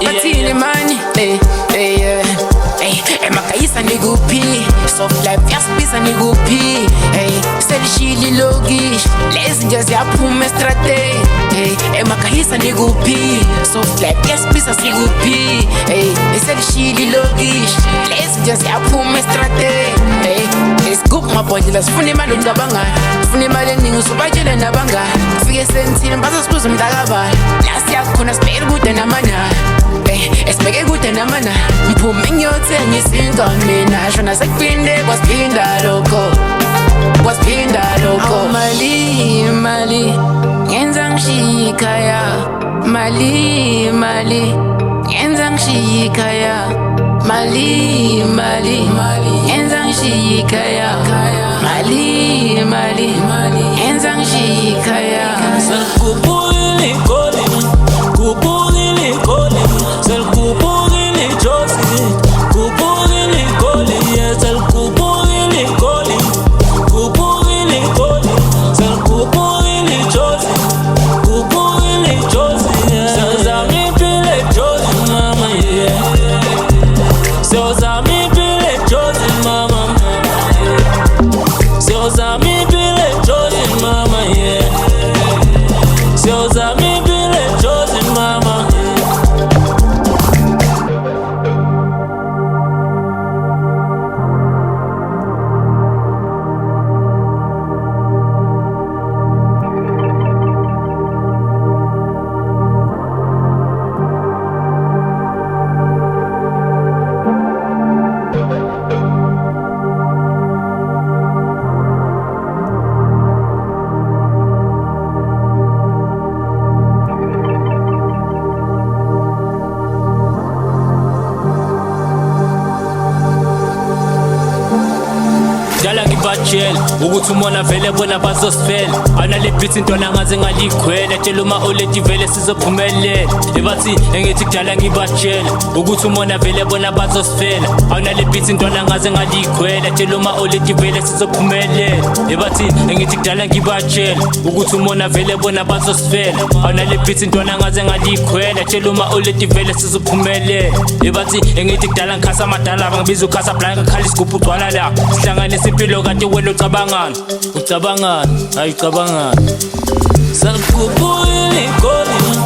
Bathini mani emakayisa nikuphi soft life yasibisa nikuphi selishili lokish lezi nje ziyaphuma estrategi emakayisa nikuphi soft life yasibisa sikuphi selishili lokish lezi nje ziyaphuma estrategi isigubhu mabhodlela sifuna imali ucabangayo sifuna imali eningi usubatshele nabangani ufike sentini bazosibuza umntakabani la siyakhona sibheke kude namanani esibheke kude namanani mphume ngiyothenga izinto mina shona sekupinde kwasiphinda lokho mali ngenza ngishiye ikhaya mali ngenza ngishiye ikhaya mali ngenza ngishiye ikhaya mali ngenza ngishiye ikhaya Selkupugili calling, kupugili calling, selkupugili Josie, kupugili calling, yeah, selkupugili calling, kupugili calling, selkupugili Josie, kupugili Josie, yeah. Sezami pile Josie mama, yeah. Sezami pile Josie mama, Sezami pile Josie mama, yeah. Sezami pile Josie mama. Dala ngibachela ukuthi umona vele bona bazosifela anale beat intwana ngaze ngalikhwela tshela uma oledi vele sizophumelela ebathi engithi kudala ngibachela ukuthi umona vele bona bazosifela anale beat intwana ngaze ngalikhwela tshela uma oledi vele sizophumelela ebathi engithi kudala ngibachela ukuthi umona vele bona bazosifela anale beat intwana ngaze ngalikhwela tshela uma oledi vele sizophumelela ebathi engithi kudala ngikhasa amadala bangibiza ukhasa blank ngikhala isigubhu ugcwala la sihlanganisa impilo kade wena ucabangani hayi ucabangani selkupugili calling